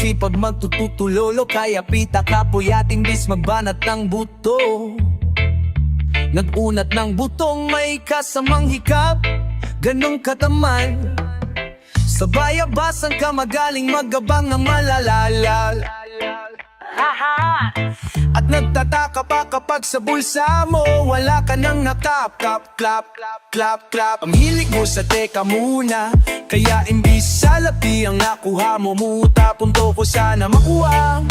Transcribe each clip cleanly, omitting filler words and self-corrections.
Sipag magtututulolo, kaya pita kapuyating bis magbanat ng buto. Nagunat ng butong may kasamang hikap, ganong kataman. Sa bayabasan ka magaling magabang ng malalala. At nagtataka pa kapag sa bulsa mo wala ka nang nakap, clap, clap, clap, clap. Ang hilig mo sa teka muna, kaya imbis sa labi ang nakuha mo, muta punto ko sana makuha.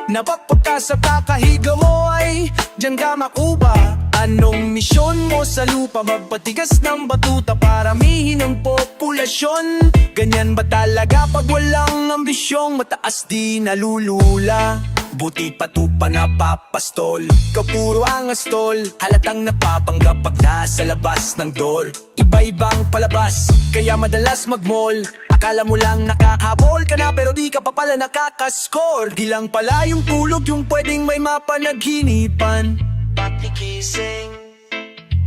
Napakpag ka sa kakahiga mo ay diyan ka makuba. Anong misyon mo sa lupa? Magpatigas ng batuta, paramihin ang populasyon. Ganyan ba talaga pag walang ambisyong mataas di nalulula? Buti patupa na papastol, kapuro ang astol. Halatang napapanggap pag nasa labas ng door. Iba-ibang palabas, kaya madalas mag-mall. Akala mo lang nakakabol ka na pero di ka pa pala nakakascore. Di lang pala yung tulog yung pwedeng may mapanaghinipan. Patikising,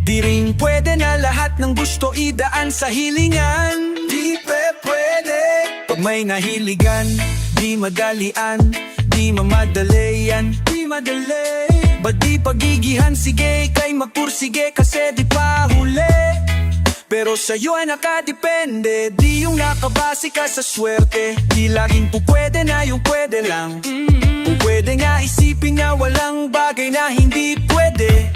di rin pwede na lahat ng gusto idaan sa hilingan. Di pwede pag may nahiligan, di madalian, di mamadali yan, di madali. Ba't di pagigihan, sige kay magpursige kasi di pa huli. Pero sa'yo ay nakadepende, di yung nakabase ka sa swerte. Di laging po pwede na yung pwede lang. Kung pwede nga isipin na walang bagay na hindi pwede.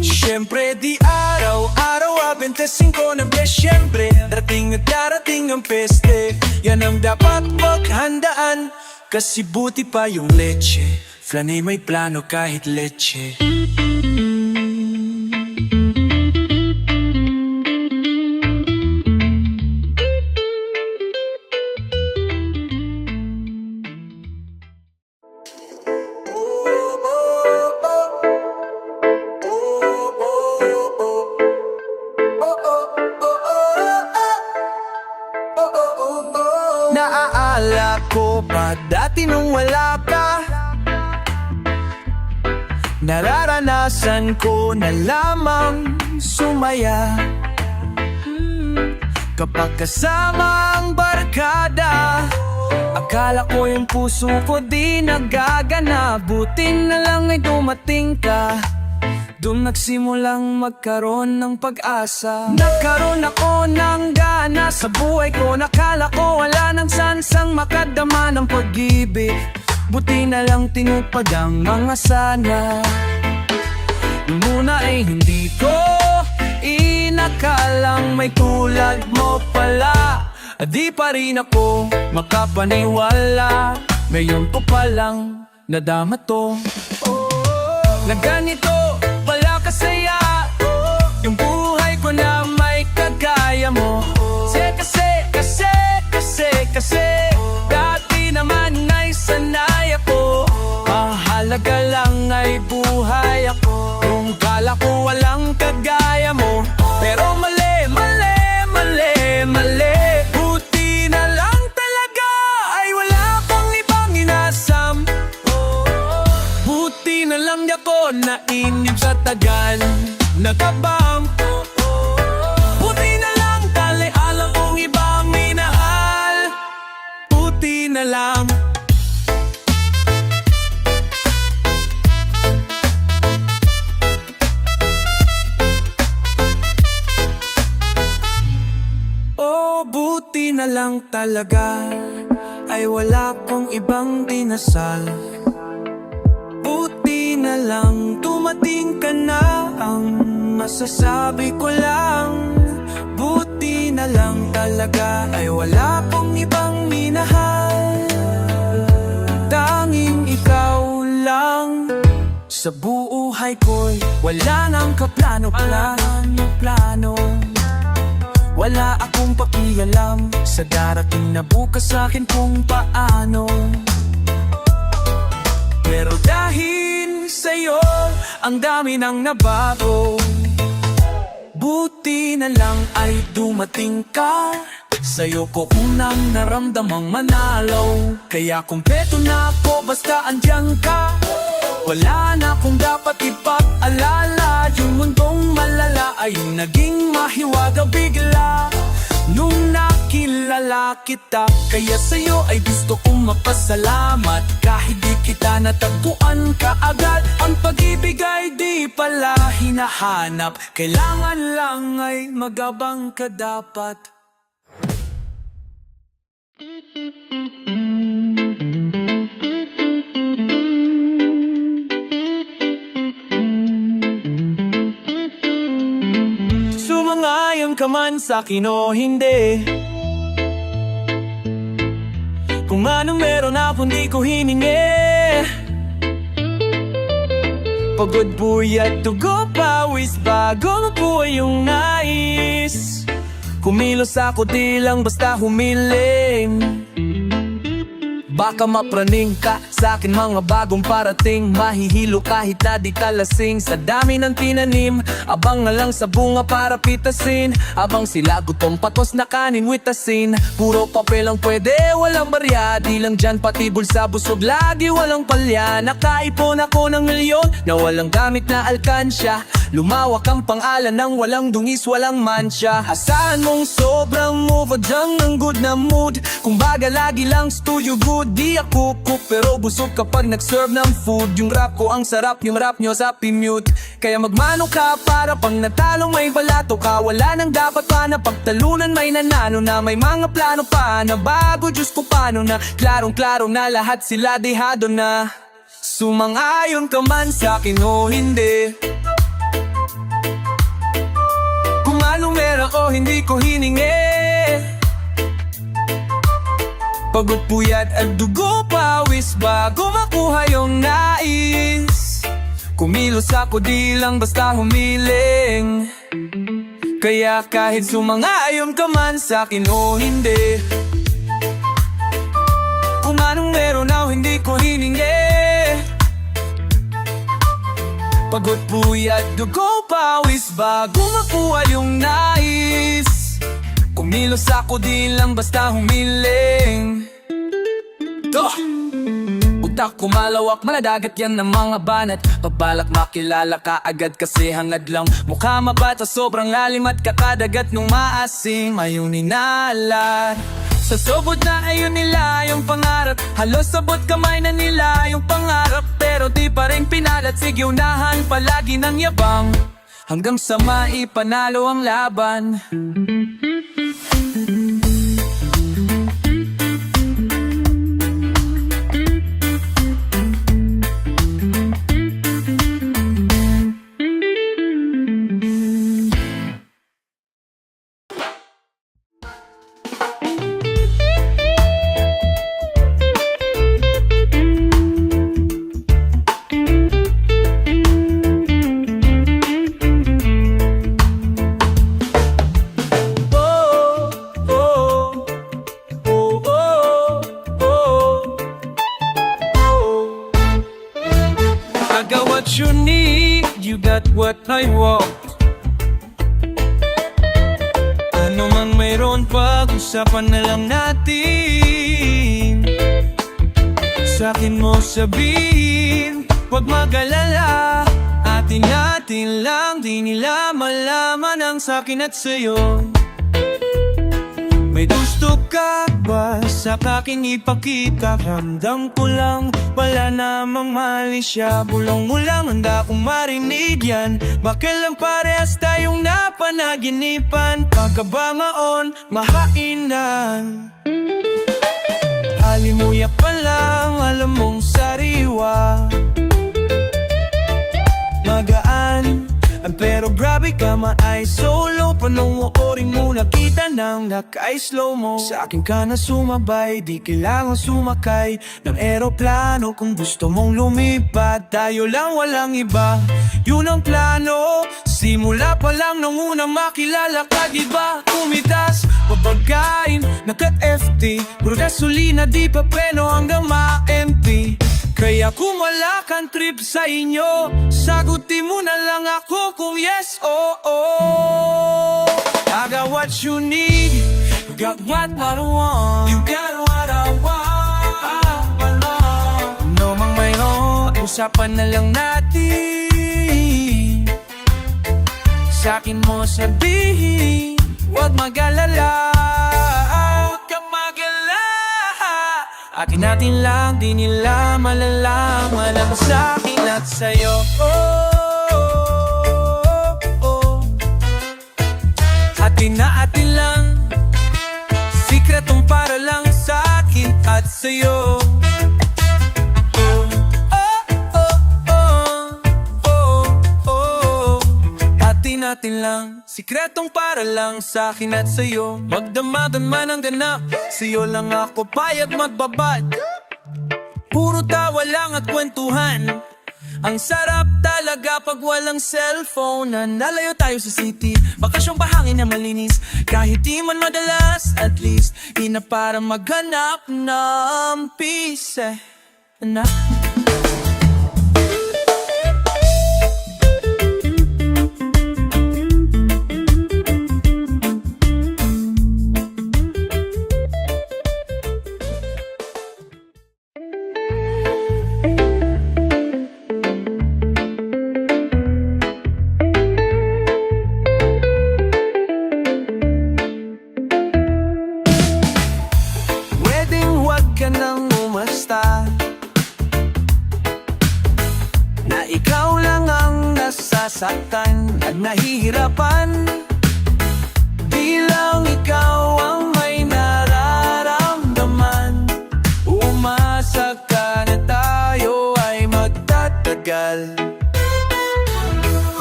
Siyempre di araw-araw 25 ng Desyembre, darating at darating ang peste. Yan ang dapat maghandaan, kasi buti pa yung leche. Flanay may plano kahit leche. Naaala ko pa dati nung wala pa, nararanasan ko na lamang sumaya. Kapag kasama ang barkada, akala ko yung puso ko di nagagana. Buti na lang ay dumating ka, doon nagsimulang magkaroon ng pag-asa. Nagkaroon ako ng gana sa buhay ko, nakala ko wala nang sansang makadama ng pag-ibig. Buti na lang tinupad ang mga sana. Nung muna ay hindi ko inakalang may tulad mo pala. Di pa rin ako makapaniwala, ngayon ko palang nadama to. Na ganito pala kasaya yung buhay ko na may kagaya mo. Kasi dati naman ay sanay ako, mahalaga lang ay buhay ako. Kung kala ko walang kagaya mo, pero mali, mali, mali, mali. Buti na lang talaga ay wala pang ibang inasam. Buti na lang di ako nainip sa tagal, nakabang. Buti na lang dali alam kong ibang minahal. Buti na lang. Oh, buti na lang talaga ay wala kong ibang dinasal. Buti na lang dumating ka na, ang masasabi ko lang. Buti na lang talaga ay wala kong ibang minahal. Tanging ikaw lang. Sa buhay ko'y wala nang kaplano-plano. Wala akong pakialam sa darating na bukas sa'kin kung paano. Pero dahil sa'yo, ang dami nang nabago. Buti na lang ay dumating ka, sa'yo ko unang naramdamang manalo. Kaya kumpleto na ako basta andyan ka. Wala na akong dapat ipag-alala. Yung mundong malala ay naging mahiwaga bigla nung nakita makilala kita. Kaya sa'yo ay gusto kong mapasalamat. Kahit di kita natagpuan kaagad, ang pag-ibig ay di pala hinahanap. Kailangan lang ay magabang ka dapat. Sumangayon ka man sa'kin o hindi, kung anong meron ako di ko hiningi. Pagod puyat dugo pawis bago mabuhay yung nais. Kumilos ako di lang basta humiling. Baka mapraning ka sa'kin mga bagong parating. Mahihilo kahit na di ka lasing. Sa dami ng tinanim, abang na lang sa bunga para pitasin. Abang sila gutom patos na kanin with asin. Puro papel ang pwede, walang barya. Di lang dyan pati bulsa busog lagi walang palya. Nakaipon ako ng milyon na walang gamit na alkansya. Lumawak ang pangalan ng walang dungis, walang mancha. Asahan mong sobrang move dyan ng good na mood. Kung baga lagi lang studio good, di ako cook pero busog kapag nag-serve ng food. Yung rap ko ang sarap, yung rap nyo sa mute. Kaya magmano ka para pang natalong may balato ka. Wala nang dapat pa na pagtalunan, may nanalo na. May mga plano pa na bago, Diyos ko paano na. Klarong-klaro na lahat sila dehado na. Sumang-ayon ka man sa'kin o hindi, kung anong meron o hindi ko hiningi. Pagod puyat at dugo pawis bago makuha yung nais. Kumilos ako di lang basta humiling. Kaya kahit sumangayon ka man sa'kin o hindi, kung anong meron o hindi ko hiningi. Pagod puyat dugo pawis bago makuha yung nais. Kumilos ako di lang basta humiling. Utak ko malawak, maladagat yan ng mga banat. Pabalak makilala ka agad kasi hangad lang. Mukha mabata, sobrang lalim at kakadagat nung maasim. Ayun inalat sa sobot na ayun nila yung pangarap. Halos sabot kamay na nila yung pangarap. Pero di pa rin pinalat, sige unahan palagi ng yabang. Hanggang sa maipanalo ang laban. What you need, you got what I want. Ano man mayroon, pag-usapan na lang natin. Sa'kin mo sabihin, huwag mag-alala. Atin-atin lang, di nila malaman ang sa'kin at sa'yo. May gusto ka ba sa akin ipakita? Ramdam ko lang, wala namang mali siya. Bulong mo lang, handa kong marinig yan. Bakit lang parehas tayong napanaginipan? Pagkabangaon, mahainan. Halimuyak pa lang, alam mong sariwa. Magaan, pero grabe ka ma-ay solo. Panoorin mo nakita nang naka-slow mo. Sa akin ka na sumabay, di kailangan sumakay ng eroplano. Kung gusto mong lumipad, tayo lang walang iba. Yun ang plano, simula pa lang nung unang makilala ka, diba? Kumitas, papagkain, nakat-FT, puro gasolina, di pa pleno hanggang ma-empty. Kaya kung wala kang trip sa inyo, sagutin mo na lang ako kung yes o oh. I got what you need, you got what I want. You got what I want. No mang mayroon, usapan na lang natin. Sa'kin mo sabihin, huwag mag-alala. Akin natin lang, di nila malalaman ang sa'kin at sa'yo. Atin na atin lang, sikretong para lang sa'kin at sa'yo. Natin lang, sikretong para lang sa'kin at sa'yo. Magdamagan man ang ganap, sa'yo lang ako payag magbabad. Puro tawa lang at kwentuhan. Ang sarap talaga pag walang cellphone. Nalayo tayo sa city, bakasyong bahangin na malinis. Kahit di man madalas, at least di na para maghanap ng peace na. Ka nang umasta na ikaw lang ang nasasaktan at nahihirapan. Di lang ikaw ang may nararamdaman. Umasa ka na tayo ay magtatagal.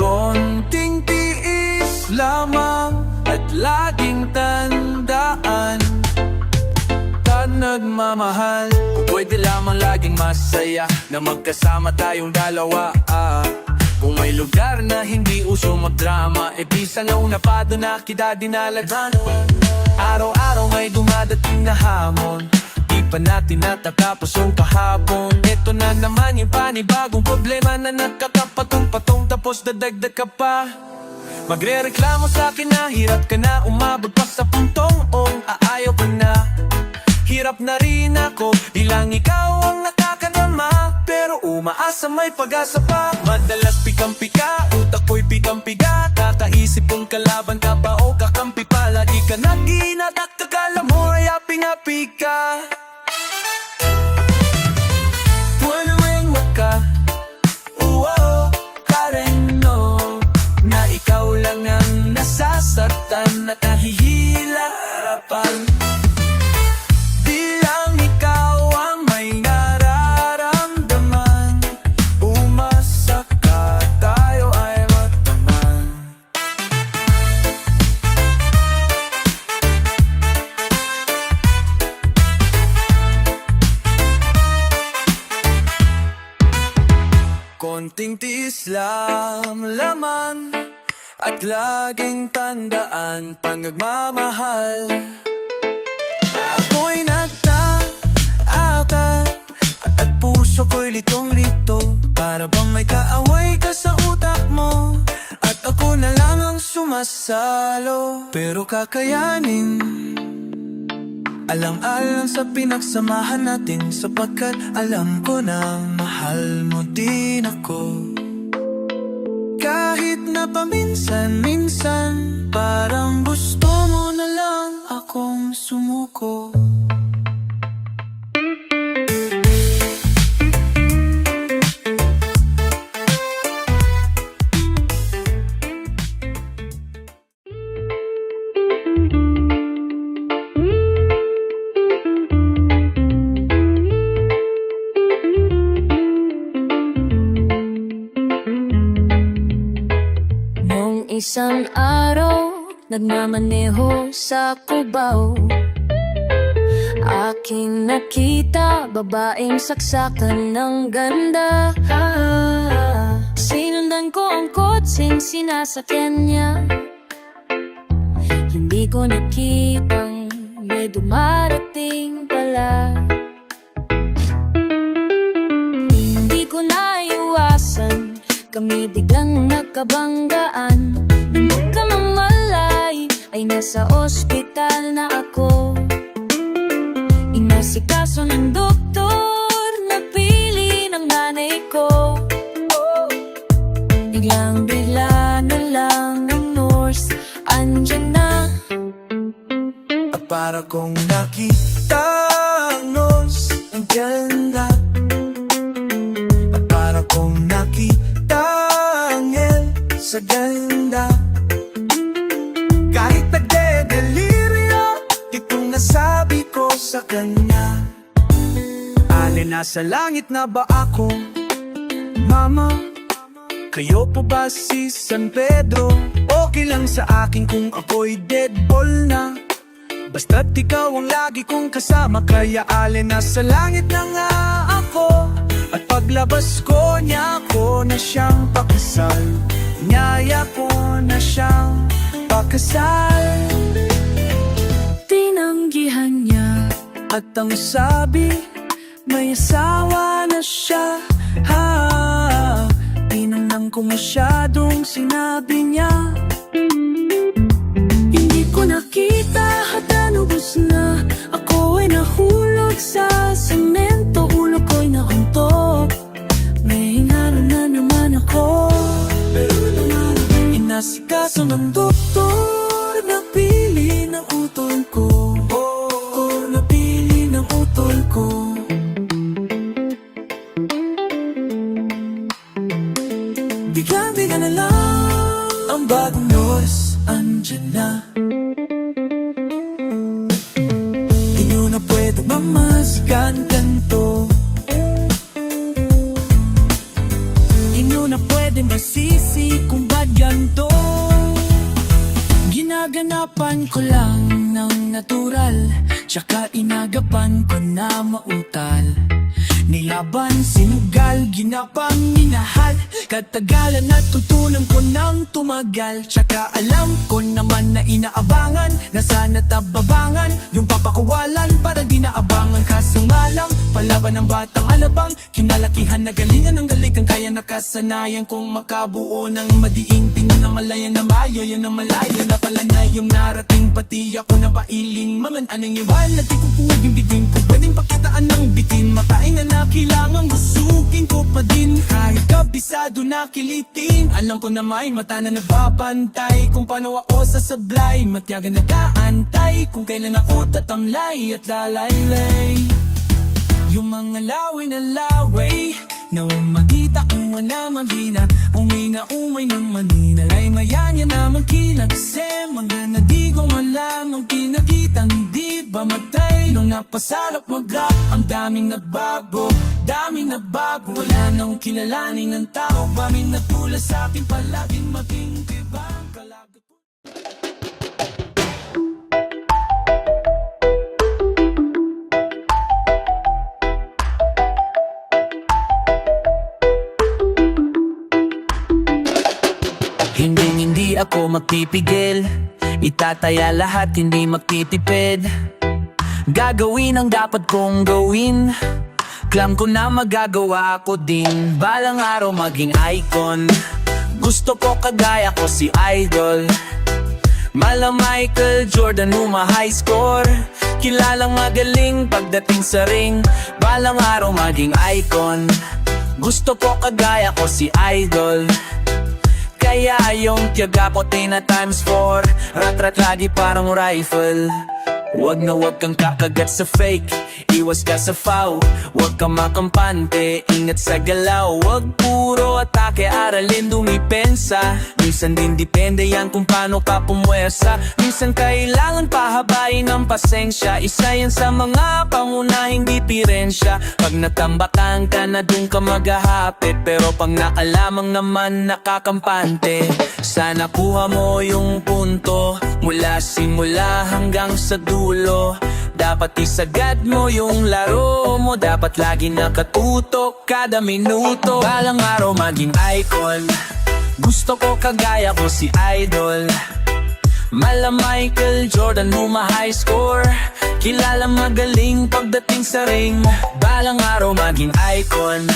Konting tiis lamang at laging tandaan, nagmamahal, pwede lamang laging masaya na magkasama tayong dalawa. Kung may lugar na hindi uso magdrama, bisa na una pa doon na kita dinalagan. Araw-araw may dumadating na hamon, di pa natin natatapos yung kahapon. Ito na naman yung panibagong problema na nagkakapatong-patong, tapos dadagdag ka pa. Magre-reklamo sa'kin na hirap ka na, umabot pa sa puntong aayaw ko na. Hirap na rin ako, di lang ikaw ang nakakadama, pero umaasa may pag-asa pa. Madalas pikang-pika, utak ko'y pikang-piga. Kakaisip kung kalaban ka ba o kakampi pa. Lagi ka nag-iinat at kakala mo ay aping-api ka. Wala-weng maka, ka rin no, na ikaw lang ang nasasaktan at nahihila harapan. Konting tiis lang laman at laging tandaan pang nagmamahal. Ako'y nagtaaka at puso ko'y litong-lito, para bang may kaaway ka sa utak mo at ako na lang ang sumasalo. Pero kakayanin, alang-alang sa pinagsamahan natin, sapagkat alam ko na mahal mo din ako. Kahit na paminsan-minsan, parang gusto mo na lang akong sumuko. Isang araw, nagmamaneho sa Cubao, aking nakita babaeng saksakan ng ganda. Sinundan ko ang kotseng sinasakyan niya. Hindi ko nakitang may dumarating pala. Hindi ko naiwasan, kami biglang nagkabanggaan. Nung kamamalay ay nasa ospital na ako. Inasikaso ng doktor, napili ng nanay ko. Biglang-bigla na lang ang nurse andyan na. At para kong nakita ang nurse, sa ganda. Kahit nagde-deliryo, itong nasabi ko sa kanya. Alin, nasa langit na ba ako? Mama, kayo po ba si San Pedro? Okay lang sa akin kung ako'y deadball na, basta't ikaw ang lagi kong kasama. Kaya alin, nasa langit na nga ako, at paglabas ko niya ako na siyang pakasal. Niyaya ko na siyang pakasal. Tinanggihan niya At ang sabi, may asawa na siya. Tinanang ko masyadong sinabi niya. Hindi ko nakita hata nubos na. Ako ay nahulog sa semento. Ulo ko'y nauntok. May hinalo na naman ako. Inasikaso ng doktor, napili ng utol ko. Napili ng utol ko. Biglang-bigla na lang ang bagong nurse, andyan na. Di nyo na pwede mamaskan ganito. Di nyo na pwede masisi kung ba't ganito. Ginaganapan ko lang ng natural, tsaka inagapan ko na mautal. Nilaban, sinugal, ginapang minahal. Katagalan at tutunan ko ng tumagal. Tsaka alam ko naman na inaabangan, na sana tababangan yung papakuwalan para di naabangan. Kasangalang palaban ng batang alabang, kinalakihan na galingan ng galing. Kaya nakasanayan kong makabuo ng madiing tingin na malaya na mayo. Yan ang malaya na pala na yung narating. Pati ako na pailing maman anong iwan na di ko puwaging bigin ko. Pwedeng pakitaan ng bitin, makaingan na kailangan busugin ko pa din. Kahit kabisado na kilitin, alam ko na may mata na nagbabantay kung paano ako sasablay. Matyagan nag-aantay kung kailan ako tatamlay at lalaylay. Yung mga laway na laway na magita kung wala magina, umina-umay ng manina. Ay mayanya naman kinagse, mga nadigong alam ang pinakita. Hindi ba matay nung napasalap mag-rap? Ang daming nagbago, daming nagbago. Wala nang kilalaning ng tao, baming natula sa akin palaging maging ibang kalagot. Hindi ako magpipigil, itataya lahat, hindi magtitipid. Gagawin ang dapat kong gawin, clam ko na magagawa ko din. Balang araw maging icon, gusto ko kagaya ko si Idol. Mala Michael Jordan, high score, kilalang magaling pagdating sa ring. Balang araw maging icon, gusto ko kagaya ko si Idol. Kaya yung tiyaga ko na times 4, rat-rat lagi parang rifle. Wag na wag kang kakagat sa fake, iwas ka sa foul. Wag ka makampante, ingat sa galaw. Wag puro atake, aralin dumipensa. Minsan din depende yan kung paano ka pumwersa. Minsan kailangan pahabain ang pasensya. Isa yan sa mga pangunahing diferensya. Pag natambakan ka na dun ka maghahapit, pero pag nakalamang naman nakakampante. Sana kuha mo yung punto, mula simula hanggang sa dulo. Dapat isagad mo yung laro mo, dapat lagi nakatutok kada minuto. Balang araw maging icon, gusto ko kagaya ko si Idol. Mala Michael Jordan, high score, kilala magaling pagdating sa ring. Balang araw maging icon,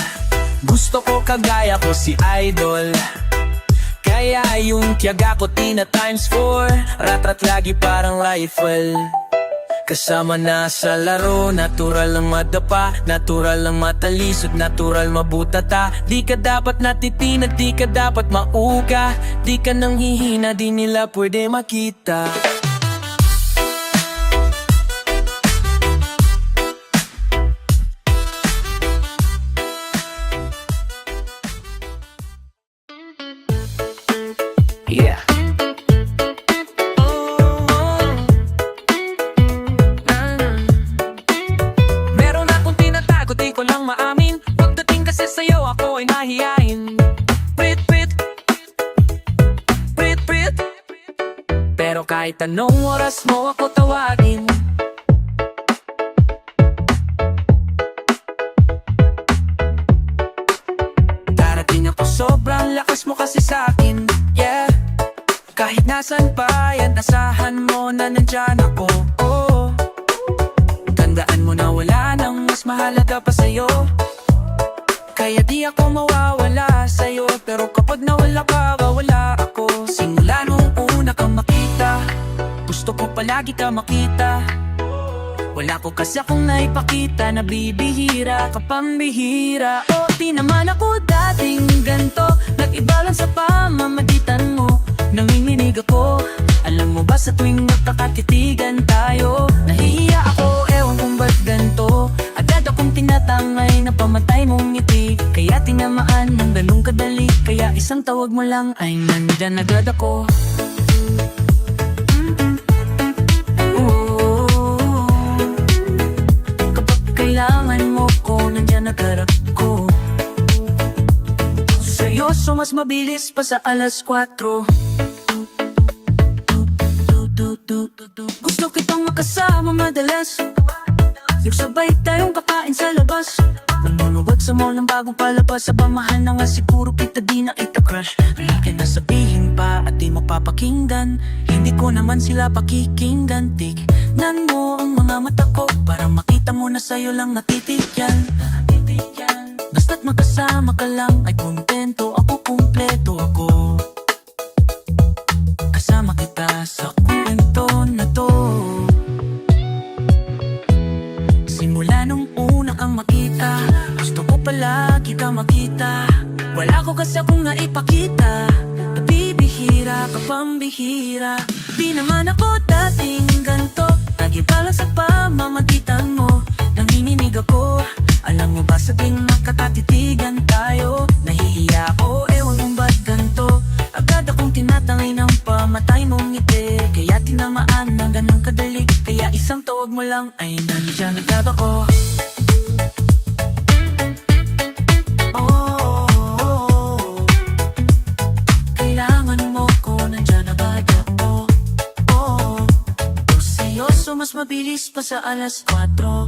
gusto ko kagaya ko si Idol. Kaya yung tiyaga ko na times 4, rat-rat lagi parang rifle. Kasama na sa laro, natural lang madapa, natural lang matalisod, natural mabutata. Di ka dapat natitinag, di ka dapat mauga, di ka nang hihina, di nila pwede makita. Yeah. Meron akong tinatago, di ko lang maamin. Pagdating kasi sa'yo, ako ay nahihain. Prit, prit, prit, prit. Pero kahit anong oras mo ako tawagin, darating ako, sobrang lakas mo kasi sa'kin. Yeah. Kahit nasan pa yan, asahan mo na nandyan ako. Oh. Tandaan mo na wala nang mas mahalaga pa sa'yo. Kaya di ako mawawala sa'yo. Pero kapag nawala ka, wala ako. Simula nung una kang makita, gusto ko palagi ka makita. Wala ko kasi akong naipakita na bibihira ka pambihira. O di naman ako dating ganto, nag-iba lang sa pamamagitan mo. Nanginginig ako, alam mo ba sa tuwing magkakatitigan tayo, nahihiya ako, ewan kung ba't ganto. Agad akong tinatangay na pamatay mong ngiti, kaya tinamaan ng ganung kadali. Kaya isang tawag mo lang ay nandyan agad ako. Kailangan mo ko, nandyan agad ako. Seryoso, mas mabilis pa sa alas 4. Gusto kitang makasama madalas, nagsabay tayong kakain sa labas, nanunubad sa mall ng bagong palabas. Sa pamahal na nga siguro kita di na kita crush. Halika na sabihin pa at di mapapakinggan, hindi ko naman sila pakikinggan. Tignan mo ang mga mata ko para makita mo na sa'yo lang natitigyan. Basta't magkasama ka lang ay kontento ako, kumpleto ako. Kasama kita sa kwento na to. Simula nung una kang makita, gusto ko palagi ka makita. Wala ko kasi akong naipakita, nabibihira ka pambihira. Di naman ako dating ganto, nag-iba lang sa pamamagitan mo. Nanginginig ako, alam mo ba sa tuwing magkakatitigan tayo, nahihiya ako, ewan kung ba't ganto. Agad akong tinatangay ng pamatay mong ngiti, kaya tinamaan ng ganun kadali. Kaya isang tawag mo lang ay nandiyan agad ako. Oh, kailangan mo ko, nandyan agad ako. Oh, seryoso, mas mabilis pa sa alas 4.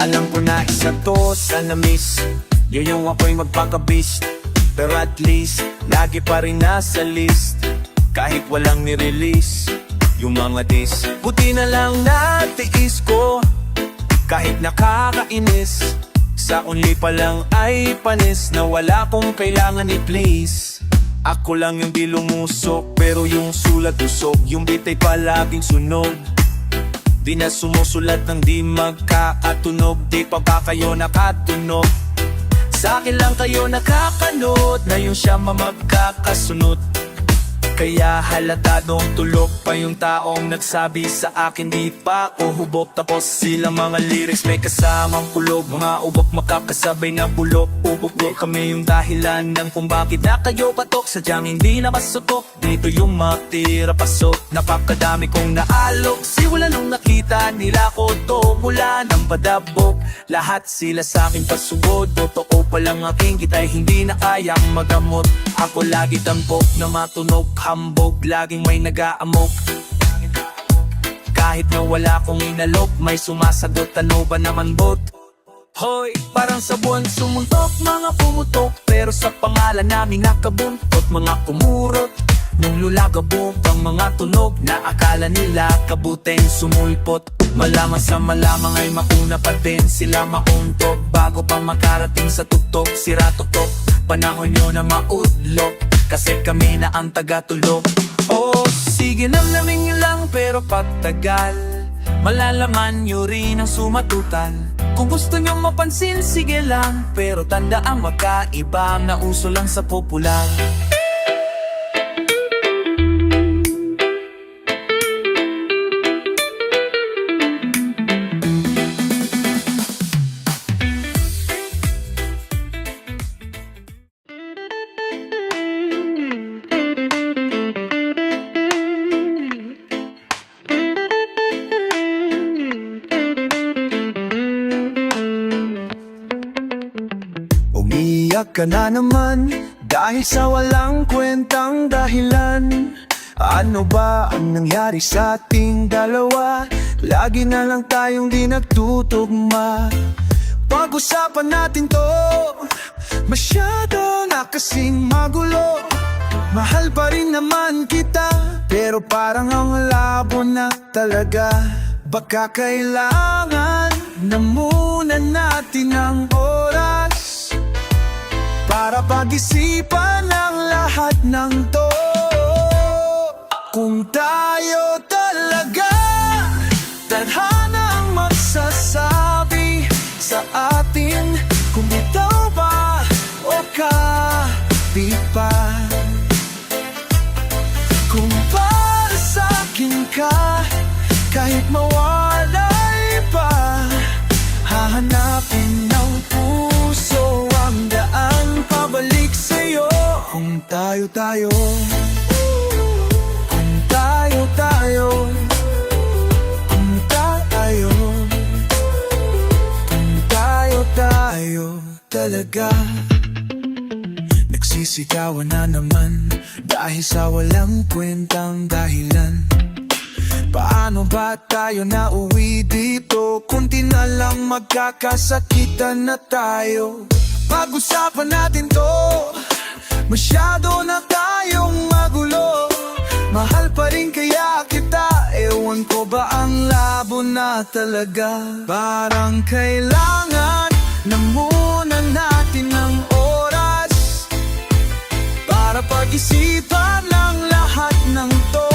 Alam ko na isa to sa na-miss, yun yung ako'y magpakabis. Pero at least, lagi pa rin nasa list, kahit walang nirelease yung mga diss. Buti na lang natiis ko, kahit nakakainis. Sa only pa lang ay panis, na wala kong kailangan i-please. Ako lang yung di lumusok, pero yung sulat usok. Yung beat ay palaging sunog, di na sumusulat ng di magkakatunog. Di pa ba kayo nakatunog? Sa akin lang kayo nakakanood, na yung siya magkakasunod. Kaya halatadong tulog pa yung taong nagsabi sa akin di pa ako hubog. Tapos silang mga lyrics may kasamang kulog, mga ubok makakasabay na bulok. Ubok di kami yung dahilan ng kung bakit na kayo patok. Sadyang hindi na masutok, dito yung matira pasok. Napakadami kong naalok, siwala nung nakita nila ko to mula ng padabog. Lahat sila sa akin pasugod, totoo palang aking kita'y hindi na kayang magamot. Ako lagi tampok na matunog, hambog, laging may nag-aamok. Kahit na wala kong inalok, may sumasagot, ano ba naman bot? Hoy, parang sa buwan sumuntok, mga pumutok, pero sa pangalan namin nakabuntot, mga kumurot. Nung lulagabog ang mga tunog, na akala nila kabuteng sumulpot. Malamang sa malamang ay mauna pa din sila mauntog bago pa makarating sa tuktok. Sira tuktok, panahon nyo na maudlok kasi kami na ang tagatulog. Oh, sige namnamin nyo lang pero pagtagal malalaman nyo rin ang sumatutan. Kung gusto nyo mapansin, sige lang, pero tandaan magkaiba na uso lang sa popular. Umiyak ka na naman dahil sa walang kwentang dahilan. Ano ba ang nangyari sa ating dalawa? Lagi na lang tayong di nagtutugma. Pag-usapan natin to, masyado na kasing magulo. Mahal pa rin naman kita, pero parang ang labo na talaga. Baka kailangan na muna natin ang oras para pag-isipan ang lahat ng to. Kung tayo talaga, tadhana ang magsasabi sa atin kung bitaw ba o kapit pa. Kung para sa'kin ka, kahit mawalay pa, hahanapin ng puso ang daan pabalik sa'yo. Kung tayo, kung tayo, kung tayo talaga. Nagsisigawan na naman dahil sa walang kwentang dahilan. Paano ba tayo nauwi dito? Kunti na lang magkakasakitan na tayo. Pag-usapan natin to, masyado na tayong magulo. Mahal pa rin kaya kita, ewan ko ba ang labo na talaga. Parang kailangan na muna natin ng oras para pag-isipan ang lahat ng to.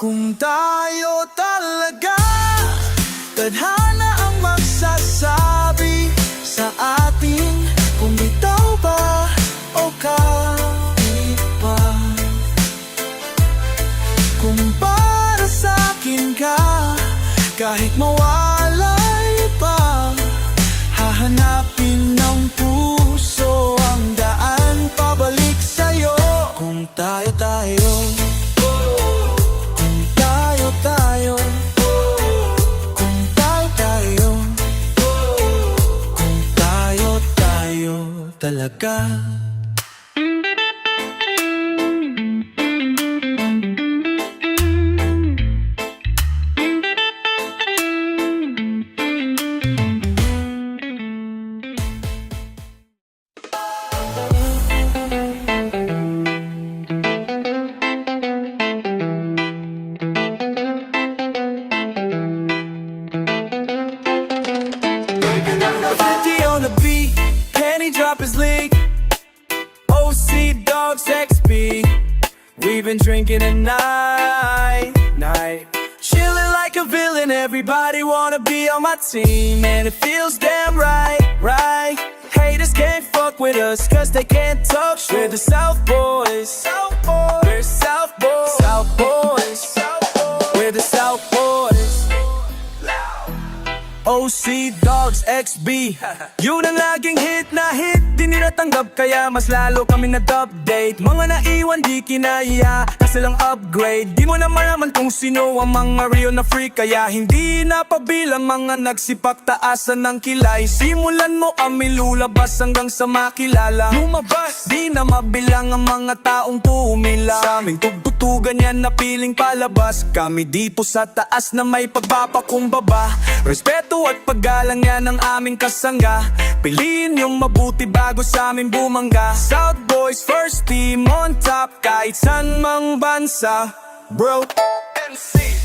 Kung tayo talaga, tadhana ang magsasabi sa atin kung bitaw ba o kapit pa. Kung para sa'kin ka, kahit mawalay pa, hahanapin ng puso ang daan pabalik sa'yo. Kung tayo, talaga. On the beat, can he drop his league? OC Dogs XB, we've been drinking at night, chilling like a villain. Everybody wanna be on my team, and it feels damn right. Haters can't fuck with us, cause they can't talk shit. We're the South Boys, we're South Boys, we're the South Boys. OC Dogs XB, yun ang laging hit na hit, di ninatanggap kaya mas lalo kami nag-update. Mga naiwan di kinaya, kasi lang upgrade. Di mo na malaman kung sino ang mga real na freak, kaya hindi napabilang mga nagsipak taasan ng kilay. Simulan mo kami lulabas hanggang sa makilala. Lumabas, di na mabilang ang mga taong pumila. Sa aming tugtugan yan na piling palabas, kami dito sa taas na may pagpapakumbaba. Respeto at paggalang yan ang aming kasangga. Piliin yung mabuti bago sa amin bumangga. South Boys first team on top kahit san mang bansa, bro.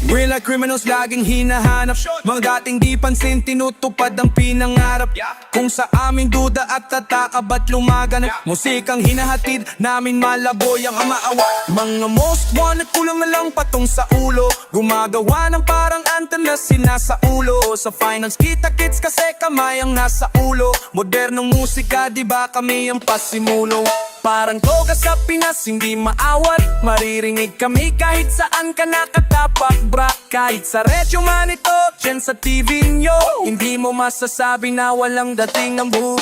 Real life criminals laging hinahanap. Mga dating di pansin, tinutupad ang pinangarap. Kung sa aming duda at tataka ba't lumaganap? Musikang hinahatid namin malaboy ang amaawa. Mga most wanted kulang na lang patong sa ulo. Gumagawa ng parang antena sinasa ulo. Sa finance kita-kits kasi kamay ang nasa ulo. Modernong musika di ba kami ang pasimulo. Parang toga sa Pinas, hindi maawat. Maririnig kami kahit saan ka nakatapak, bra. Kahit sa radyo man ito, dyan sa TV nyo, hindi mo masasabi na walang dating ang buo.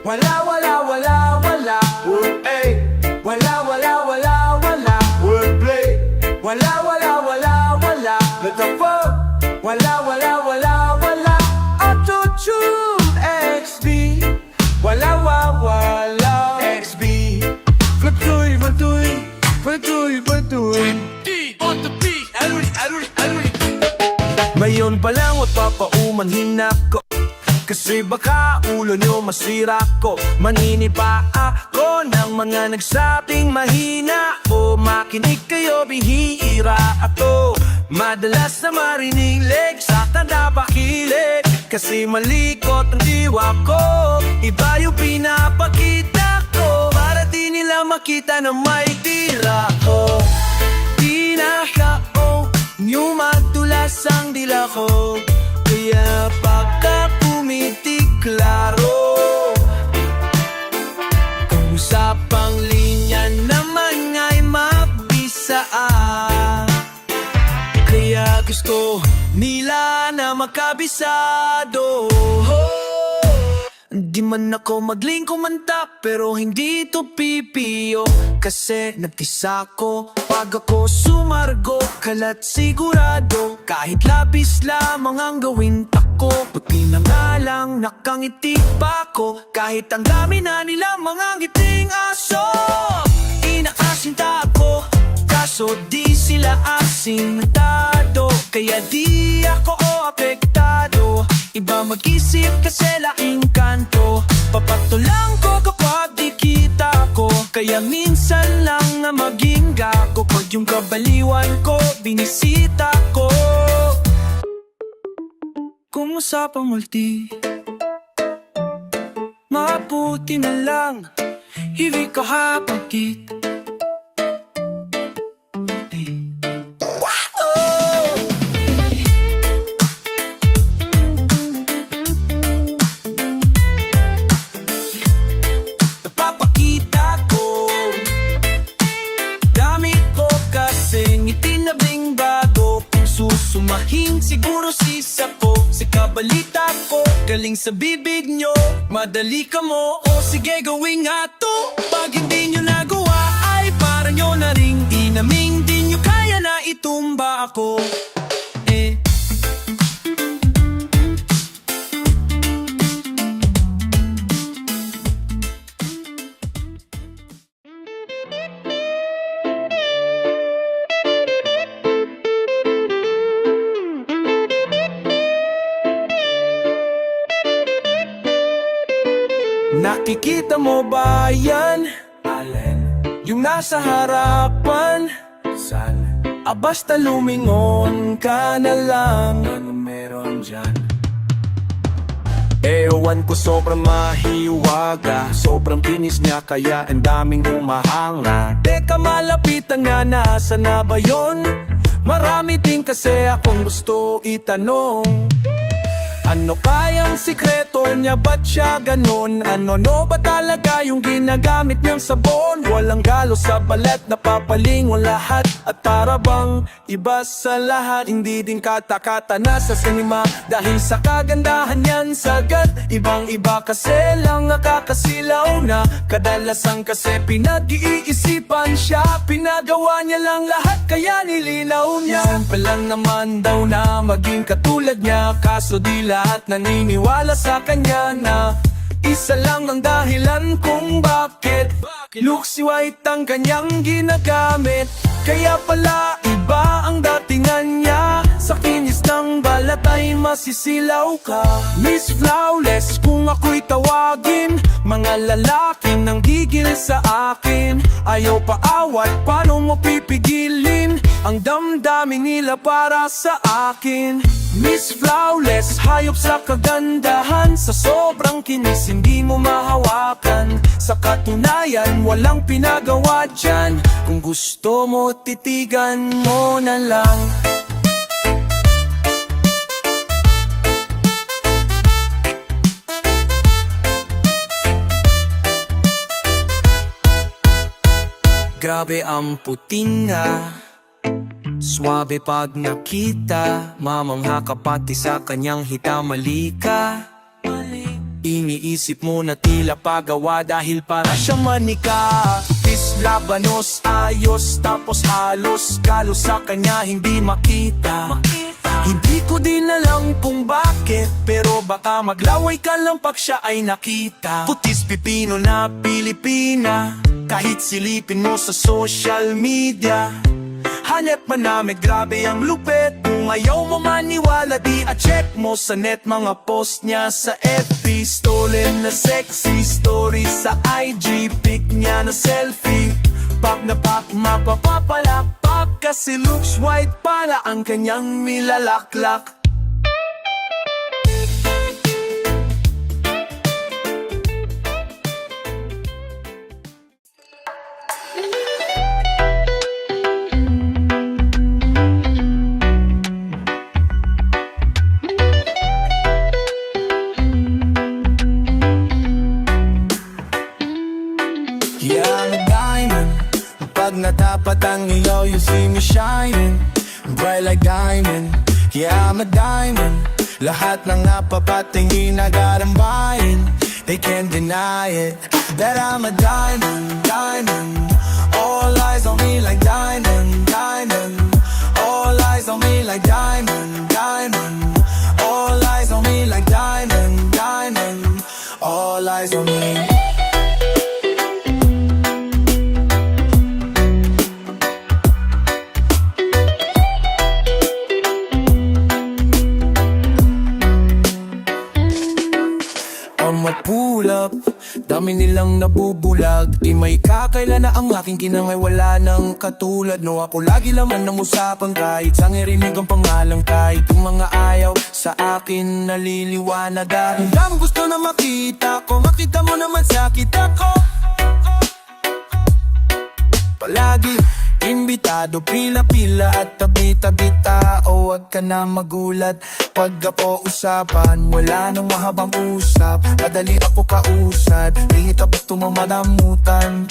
Wala, wala, wala, wala. Ay. Wala, wala, wala, wala. Wordplay. Wala, wala, wala, wala. Let the fuck. Wala, wala, wala, wala. Auto-tune XB. Wala, wala, XB. Batuy, batuy. Batuy, batuy. On the beat. Aluy. Mayon pa lang at papaumanhin ako. Kasi baka ulo nyo masira ko. Maninipa ako ng mga nagsabing mahina. O makinig kayo, bihira ako. Madalas na marinig sa tanda pakilig. Kasi malikot ang diwa ko. Iba yung pinapakita ko. Para di nila makita na may tira ko. Di na kao nyo madulas ang dila ko. Kaya pagka klaro, kung sa panglinya naman nga'y mabisaan. Kaya gusto nila na makabisado. Di man ako magling kumanta, pero hindi to pipiyo. Kasi nagtisa ko pag ako sumargo. Kalat sigurado, kahit labis lamang ang gawin tako. Puti na nga lang nakangiti pa ko. Kahit ang dami na nila mga ngiting aso. Inaasinta ako, kaso di sila asintado. Kaya di ako apektado. Iba mag-isip kasi laking kanto. Papatulang ko kapag di kita ko. Kaya minsan lang na maging gago. Pag yung kabaliwan ko, binisita ko. Kung usapang multi, mabuti na lang hindi ka hapagkit. Sumahing siguro sisa ko sa kabalita ko. Galing sa bibig nyo, madali ka mo. O sige gawin nga to. Pag hindi nyo nagawa ay para nyo na ring inaming. Di nyo kaya na itumba ako. Nakikita mo ba yan? Alin? Yung nasa harapan? San? Basta lumingon ka na lang. Ano meron dyan? Ewan ko sobrang mahiwaga. Sobrang kinis niya kaya ang daming humahanga. Teka malapitan nga, nasa na ba yun? Marami din kasi akong gusto itanong. Ano kayang sikreto niya, ba't siya ganon? Ano ba talaga yung ginagamit niyang sabon? Walang galo sa balat, napapalingon lahat. At para bang iba sa lahat, hindi din katakata na sa sinima. Dahil sa kagandahan yan sagad, ibang iba kasi lang nakakasilaw na. Kadalasan kasi pinag-iisipan siya, pinagawa niya lang lahat kaya nilinaw niya. Simple lang naman daw na maging katulad niya, kaso di lahat naniniwala sa kanya na Isa lang ang dahilan kung bakit Luxy White ang kanyang ginagamit. Kaya pala iba ang datingan niya. Sa kinis ng balat ay masisilaw ka. Miss Flawless kung ako'y tawagin. Mga lalaking nang gigil sa akin. Ayaw paawat, paano mo pipigilin ang damdamin nila para sa akin? Miss Flawless, hayop sa kagandahan. Sa sobrang kinis hindi mo mahawakan. Sa katunayan, walang pinagawa dyan. Kung gusto mo, titigan mo na lang. Grabe ang puting nga, swabe pag nakita. Mamangha ka pati sa kanyang hitamali ka. Iniisip mo na tila pagawa dahil para siyang manika. Tis labanos, ayos, tapos halos galos sa kanya hindi makita. Hindi ko din alam kung bakit, pero baka maglaway ka lang pag siya ay nakita. Putis pipino na Pilipina, kahit silipin mo sa social media. Hanep manamit, grabe ang lupit. Kung ayaw mo maniwala, di a-check mo sa net mga post niya sa FB. Stolen na sexy story sa IG, pic niya na selfie. Pag na pag mapapapalakpak, kasi looks white para ang kanyang milalaklak. Yeah, I'm a diamond. Pag natapat ang ilaw, you see me shining bright like diamond. Yeah, I'm a diamond. Lahat ng napapatingin agad ang bayan. They can't deny it, that I'm a diamond, diamond. All eyes on me like diamond, diamond. All eyes on me like diamond, diamond. All eyes on me like diamond, diamond. All eyes on me. Mapulap, dami nilang nabubulag. Di may kakailan na ang aking kinangay, wala nang katulad. No, ako lagi laman ng usapan kahit sa ngirinig ang pangalan. Kahit yung mga ayaw sa akin naliliwanag. Ang daming gusto na makita ko, makita mo naman sakit ako. Palagi imbitado, pila-pila at tabi-tabi tao. Huwag ka na magulat pag ako usapan, wala nang mahabang usap. Madali ako kausad, di kita gusto mo madamutan.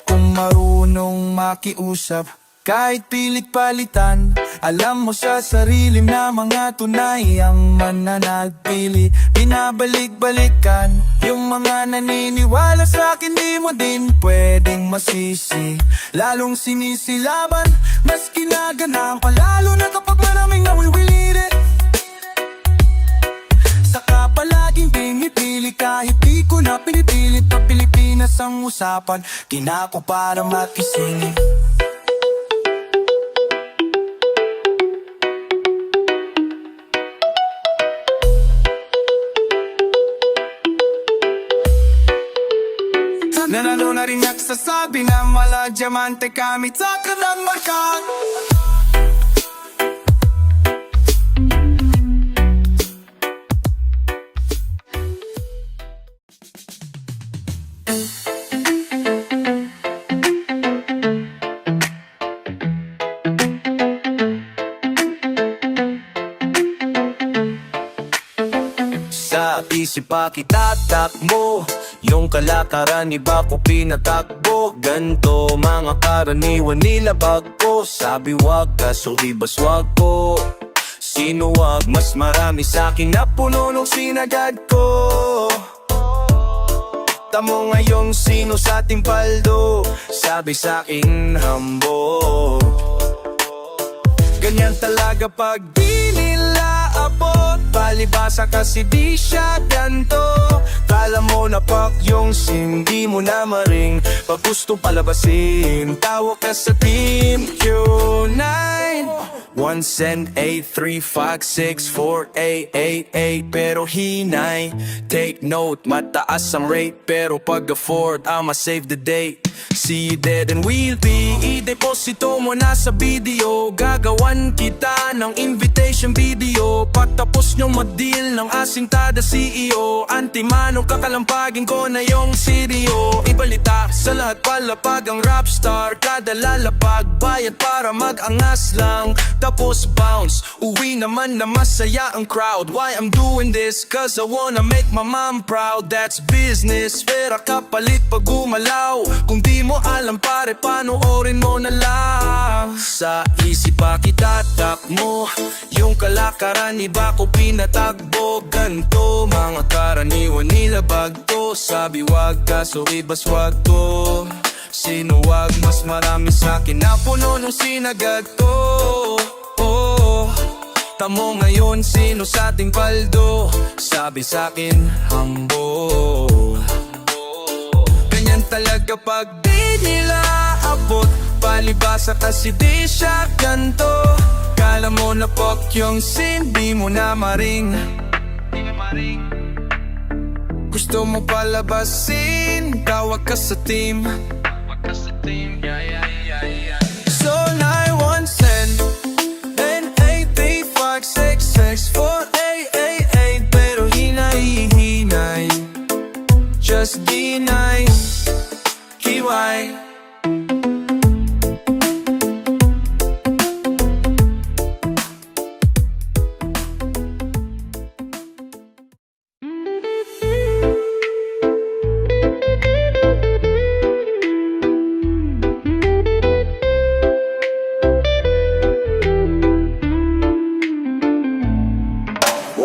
Kung marunong makiusap, kahit pilit palitan, alam mo sa sarili na mga tunay ang mananatili. Pinabalik-balikan yung mga naniniwala sa akin, di mo din pwedeng masisi. Lalong sinisilaban, mas kinaganahan pa, lalo na kapag maraming nawiwiliri. Saka palaging pinipili kahit di ko na pinipilit na Pilipinas ang usapan. Kinako para makisingin. Nanalo na rin nagsasabi na mala diamante kami sa kanang marka. Sa isip pa kitatakbo, yung kalakaran iba ko pinatakbo. Ganto mga karaniwan nila bago. Sabi wag kaso ibas wag ko. Sino wag, mas marami sa'kin na puno nung sinagad ko. Tamo ngayong sino sa ating paldo, sabi sa'king hambo. Ganyan talaga pag di nila abot. palibasa kasi di siya ganto. Kala mo na yung hindi mo na maring. Pag gusto palabasin, tawag ka sa Team Q9. 1-835-64888. Pero hinay, take note, mataas ang rate. Pero pag afford, I'ma save the date. See you dead and we'll be. I-deposito mo na sa video. Gagawan kita ng invitation video. Pagtapos nyong mag-deal ng asintada CEO. Antimano kakalampagin ko na yung CDO. Ibalita sa lahat palapag ang rap star. Kada lalapag bayad para mag-angas lang. Tapos bounce, uwi naman na masaya ang crowd. Why I'm doing this? Cause I wanna make my mom proud. That's business, pera kapalit pag gumalaw. Kung di mo alam pare, panoorin mo na lang. Sa isip pa kita tap mo. Yung kalakaran iba ko pinatagbo. Ganto, mga karaniwan nila bagto. Sabi wag ka, so ibas wag ko. Sino wag, mas marami sa'kin na puno nung sinagad to. Oh, tamo ngayon sino sa ating paldo. Sabi sa'kin, humble. Ganyan talaga pag di nila abot. Palibasa kasi di siya ganto. Kala mo na yung di mo na maring. Gusto mo palabasin, tawag ka sa team. So 9-1-10-8-3-5-6-6-4-8-8-8. Pero hinay-hinay, just be nice, kiway.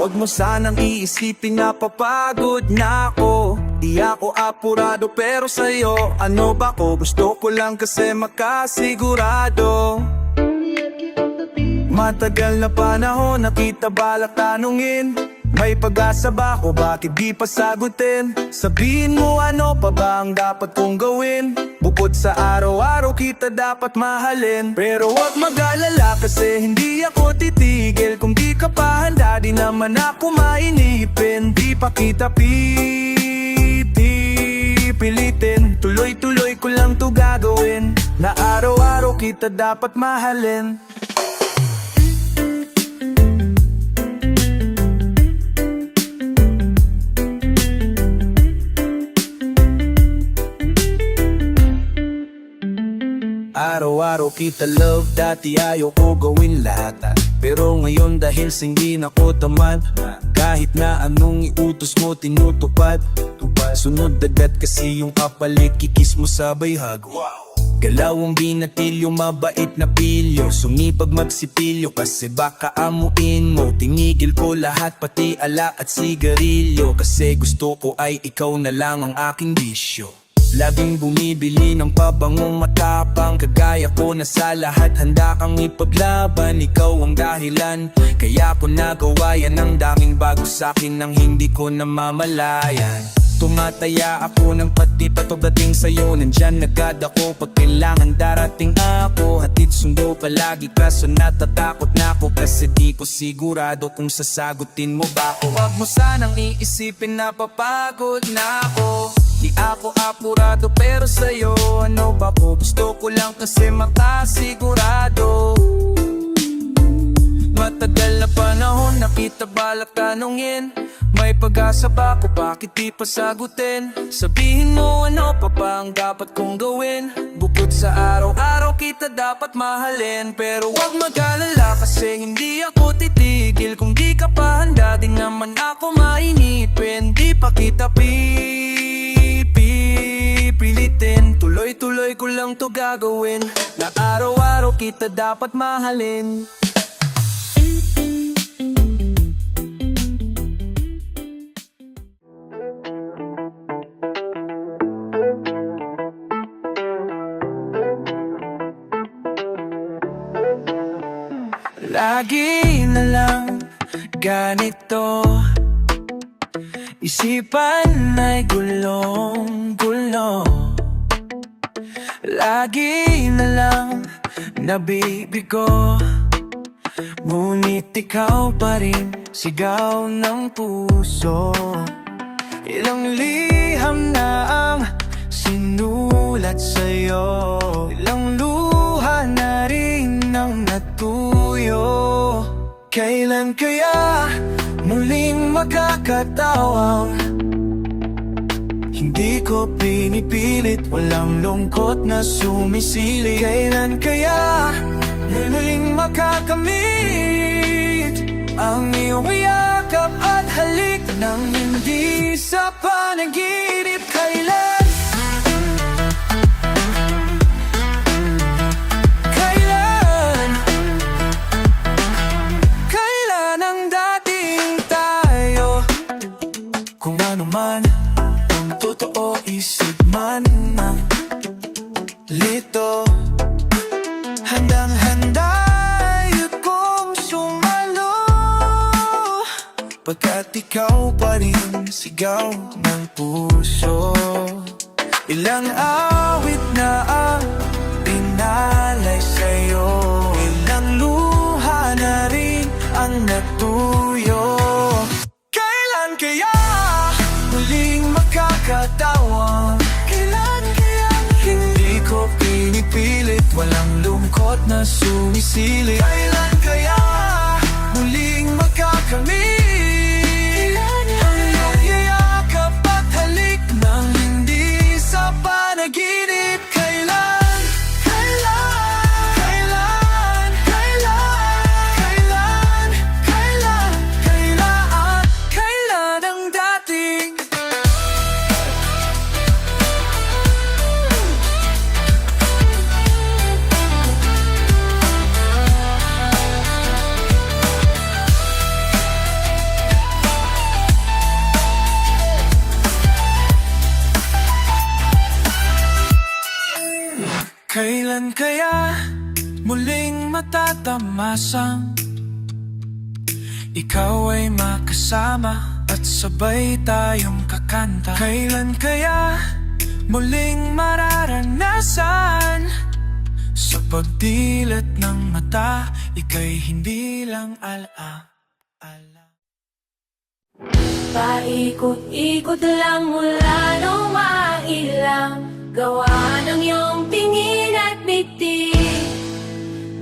Huwag mo sanang iisipin na papagod na ako. Di ako apurado pero sa'yo ano ba ko? Gusto ko lang kasi makasigurado. Matagal na panahon nakita balak tanungin. May pag-asa ba ko? Bakit di pa sagutin? Sabihin mo ano pa ba ang dapat kong gawin? Bukod sa araw-araw kita dapat mahalin. Pero wag mag-alala kasi hindi ako titigil. Kung di ka pa handa di naman ako mainipin. Di pa kita pilitin. Tuloy-tuloy ko lang to gagawin. Na araw-araw kita dapat mahalin. Araw-araw kita love, dati ayaw ko gawin lahat. Pero ngayon dahil hindi na ko tamad, kahit na anong iutos mo tinutupad. Sunod agad kasi yung kapalit, kikis mo sabay hug. Galawang binatilyo, mabait na pilyo. Sumipag magsipilyo kasi baka amuin mo. Tinigil ko lahat pati alak at sigarilyo. Kasi gusto ko ay ikaw na lang ang aking bisyo. Laging bumibili ng pabangong matapang. Kagaya ko na sa lahat handa kang ipaglaban. Ikaw ang dahilan kaya ko nagawa yan. Ang daming bago sa'kin nang hindi ko namamalayan. Tumataya ako ng pati pagdating sa'yo. Nandyan agad ako pag kailangan darating ako. Hatid sundo palagi kaso natatakot na ako. Kasi di ko sigurado kung sasagutin mo ba ako. Huwag mo sanang iisipin na papagod na ako. Di ako apurado pero sa'yo ano ba ko? Gusto ko lang kasi makasigurado. Matagal na panahon nakita balak tanungin. May pag-asa ba ko? Bakit di pa sagutin? Sabihin mo ano pa ba ang dapat kong gawin? Bukod sa araw-araw kita dapat mahalin. Pero wag mag-alala kasi hindi ako titigil. Kung di ka pa handa di naman ako mainipin. Di pa kita pilitin. Tuloy-tuloy ko lang to gagawin. Na araw-araw kita dapat mahalin. Lagi na lang ganito. Isipan ay gulong-gulo, lagi na lang nabibigo. Ngunit ikaw pa rin sigaw ng puso. Ilang liham na ang sinulat sa'yo, ilang luha na rin ang natuyo. Kailan kaya muling makakatawang hindi ko pinipilit, walang lungkot na sumisili. Kailan kaya muling makakamit ang iyong yakap at halik nang hindi sa panaginip? Kailan? Kailan? Kailan ang dating tayo? Kung ano man ang totoo, isip man ang lito, handang-handa kong sumalo, pagkat ikaw pa rin sigaw ng puso. Ilang awit na ang pinalay sa'yo, ilang luha na rin ang natuyo. Kailan kaya muling makakatawa? Kailan kaya hindi ko pinipilit, walang lungkot na sumisili? Kailan kaya muling makakamit ang iyong yayakap at halik nang hindi sa panaginip? Kailan? Kailan? Kailan? Kailan? Kailan? Kailan? Kailan ang dating? Kailan kaya muling matatamasang ikaw ay makasama at sabay tayong kakanta? Kailan kaya muling mararanasan sa pagdilat ng mata, ika'y hindi lang ala-ala? Paikot-ikot lang mula nung mailang gawa ng iyong tingin at biti.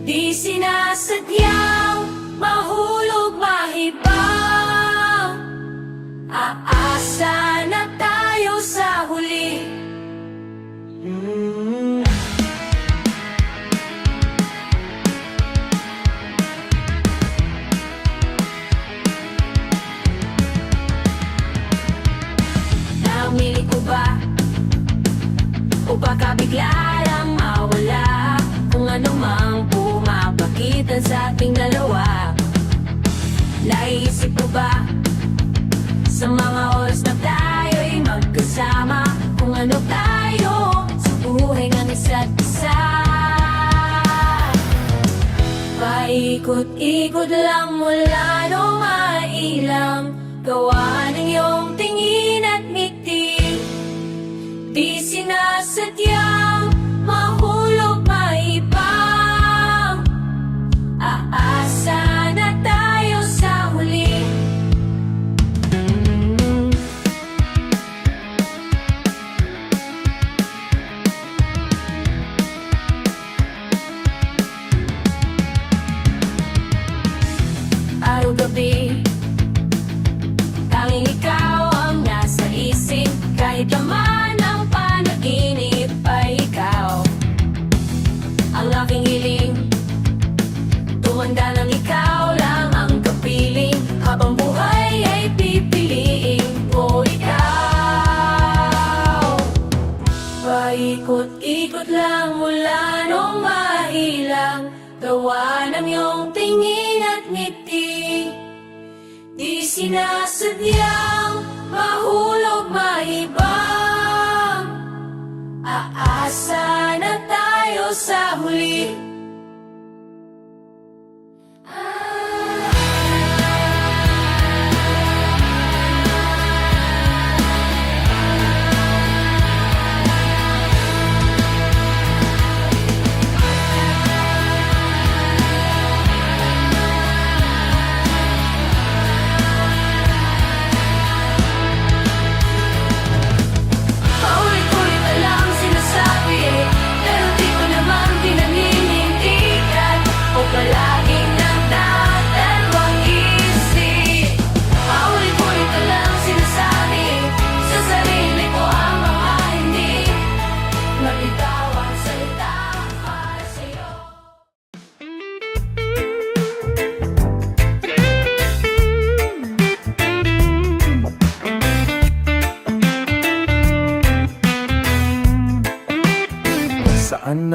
Di sinasadyang mahulog mahibang, aasa na tayo sa huli. Namili ko ba? O baka bigla lang mawala kung ano mang pumapagitan sa ating dalawa? Naisip ko ba sa mga oras na tayo'y magkasama kung ano tayo sa buhay ng isa't isa? Paikot-ikot lang mula nung mailang gawa ng iyong tingin at ngiti. Di sinasadyang mahulog maibang, aasa na tayo sa huli. Araw-gabi, tanging ikaw ang nasa isip. Kahit naman ang panaginip ay ikaw ang aking hiling. Tumanda ng ikaw lang ang kapiling, habang buhay ay pipiliin ko ikaw. Paikot-ikot lang mula nung mailang gawa ng iyong tingin at ngiti. Di sinasadyang mahulog maibang, aasa na tayo sa huli.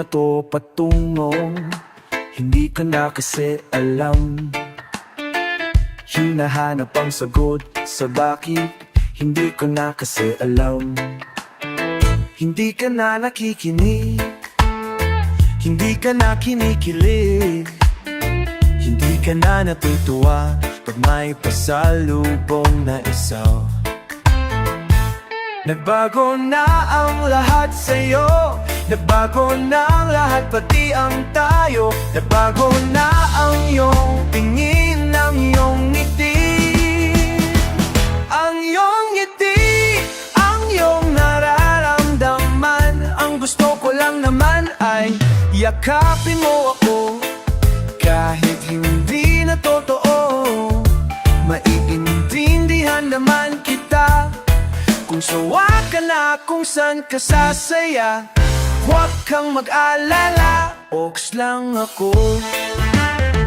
na to patungo. Hindi ka na kasi alam. Hinahanap ang sagot sa bakit. Hindi ko na kasi alam. Hindi ka na nakikinig. Hindi ka na kinikilig. Hindi ka na natutuwa pag may pasalubong na isaw. Nagbago na ang lahat sa'yo. Nagbago na ang lahat, pati ang tayo. Nagbago na ang iyong tingin, ang iyong ngiti. Ang iyong ngiti, ang iyong nararamdaman. Ang gusto ko lang naman ay yakapin mo ako. Kahit hindi na totoo, maiintindihan naman kita. Kung sawa ka na kung saan ka sasaya, huwag kang mag-alala, oks lang ako.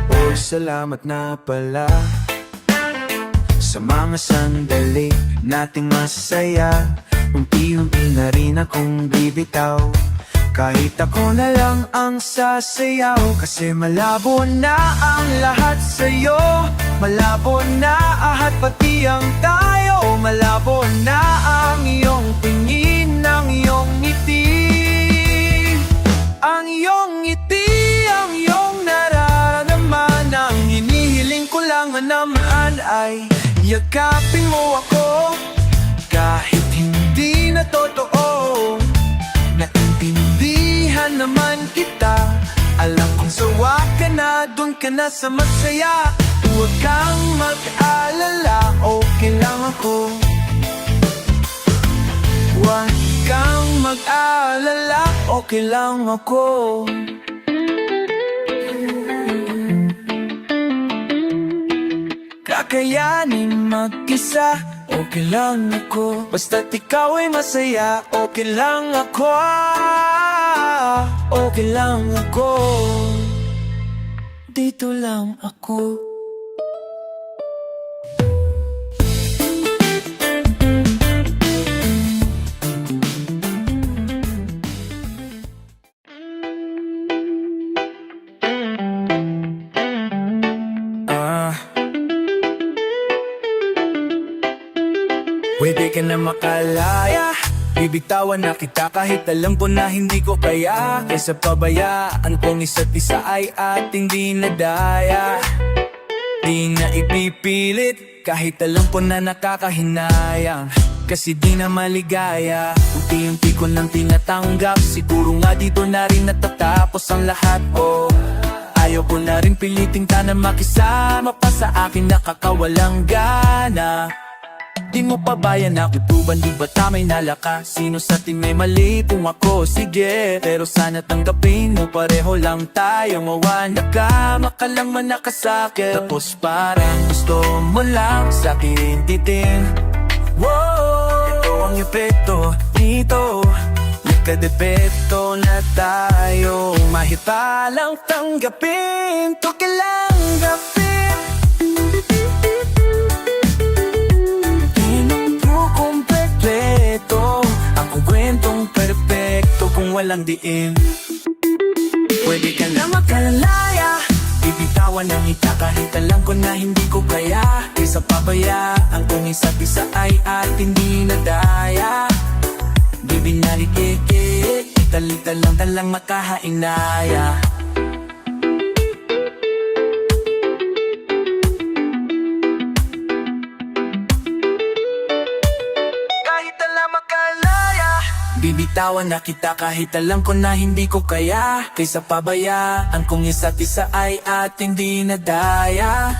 Oy, salamat na pala sa mga sandali nating masaya. Unti-unti na rin akong bibitaw, kahit ako na lang ang sasayaw. Kasi malabo na ang lahat sa'yo. Malabo na ahat pati ang tayo. Malabo na ang iyong tingin, ang iyong ngiti. Ang iyong ngiti, ang iyong nararamdaman. Ang hinihiling ko lang naman ay yakapin mo ako. Kahit hindi na totoo, naintindihan naman kita. Alam kong sawa ka na, dun ka na sa masaya. Huwag kang mag-alala, okay lang ako. Huwag kang mag-alala, okay lang ako. Kakayanin mag-isa, okay lang ako. Basta't ikaw ay masaya, okay lang ako. Okay lang ako. Dito lang ako. Pwede ka na makalaya, bibitawan na kita kahit alam ko na hindi ko kaya. Kaysa pabayaan kong isa't isa ay ating dinadaya. Di na ipipilit kahit alam ko na nakakahinayang, kasi di na maligaya. Unti-unti ko nang tinatanggap, siguro nga dito na rin natatapos ang lahat. Oh, ayaw ko na rin piliting ka na makisama pa sa akin, nakakawalang gana. Di mo pabayan ako tuban, di ba tamay nalaka? Sino sa atin may mali kung ako? Sige, pero sana tanggapin mo pareho lang tayo. Mawala ka, makalang man nakasakit. Tapos parang gusto mo lang sa akin titin. Wow, ito ang epekto dito. Nagkadepekto na tayo. Mahirap lang tanggapin, to kailang gapin. Ang kwentong perfecto kung walang diin. Pwede ka na makalaya, bibitawan ng ita kahit alam ko na hindi ko kaya. Kaysa pabayaan kung isa't isa ay ating dinadaya. Di binalik-ikik, italita lang talang makahainaya. Bibitawan na kita kahit alam ko na hindi ko kaya. Kaysa pabayaan kung isa't isa ay ating dinadaya.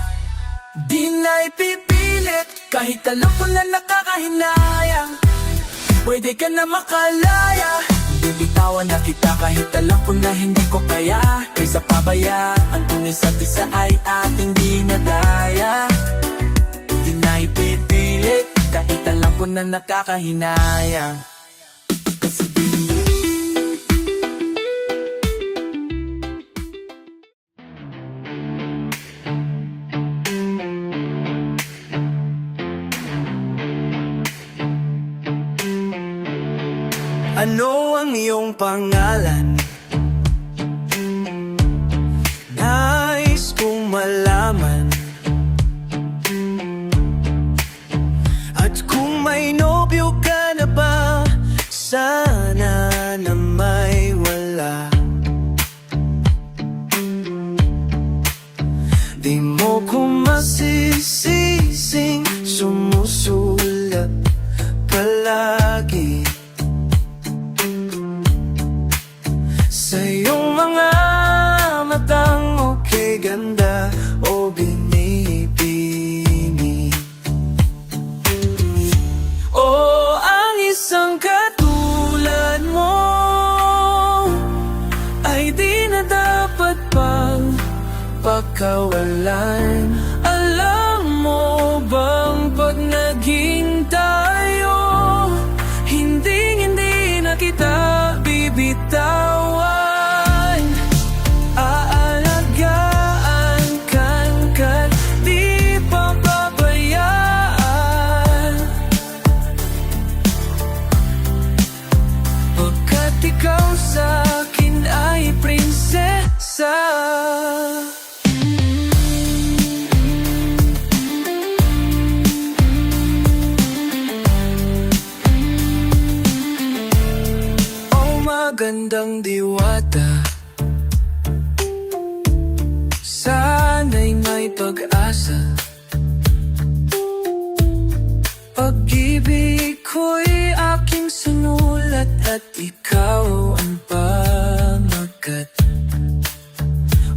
Di na ipipilit kahit alam ko na nakakahinayang. Pwede ka na makalaya, bibitawan na kita kahit alam ko na hindi ko kaya. Kaysa pabayaan kung isa't isa ay ating dinadaya. Di na ipipilit kahit alam ko na nakakahinayang. Ano ang iyong pangalan? ay di na dapat pang pagkawalan. Alam mo bang pag naging tayo, hindi na kita bibitawan. Aalagaan kan di papabayaan, pagkat ikaw sa'kin ay prinsesa. Magandang diwata, sana'y may pag-asa. Pag-ibig ko'y aking sinulat at ikaw ang pamagat.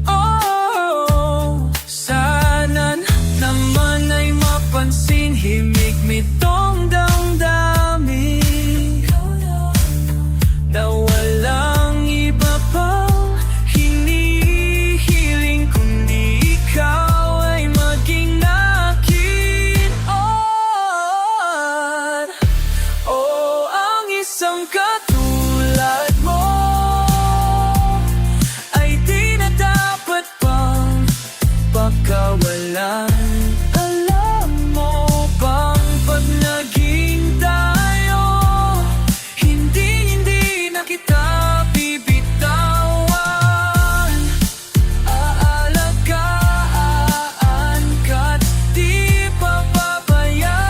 Oh, sana naman ay mapansin, himig-mit tong damdamin, na walang iba pang hinihiling kundi ikaw ay maging akin. Oh, ang isang katulad mo ay di na dapat pang pagkawalan. Alam mo bang pag naging tayo, hindi na kita bibitawan. Aalagaan ka't di papabayaan,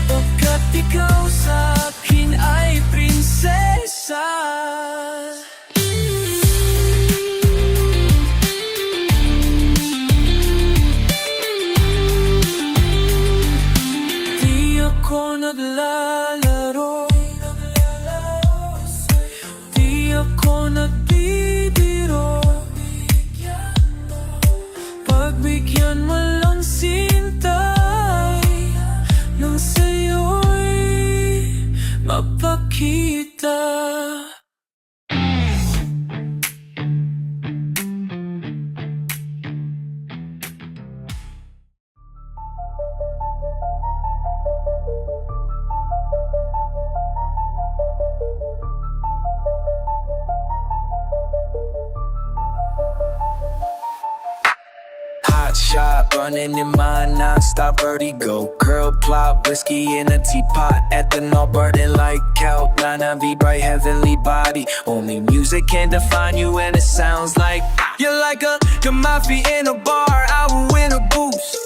pagkat ikaw sa'kin ay prinsesa. Ako naglalaro, di ako nagbibiro. Pagbigyan mo lang sintay, nang sa'yo'y mapakita. Hot shot, running in my non-stop vertigo. Girl plot, whiskey in a teapot. Ethanol burning like kelp. Nana be bright, heavenly body. Only music can define you, and it sounds like you're like a Kamafi in a bar. I will win a boost.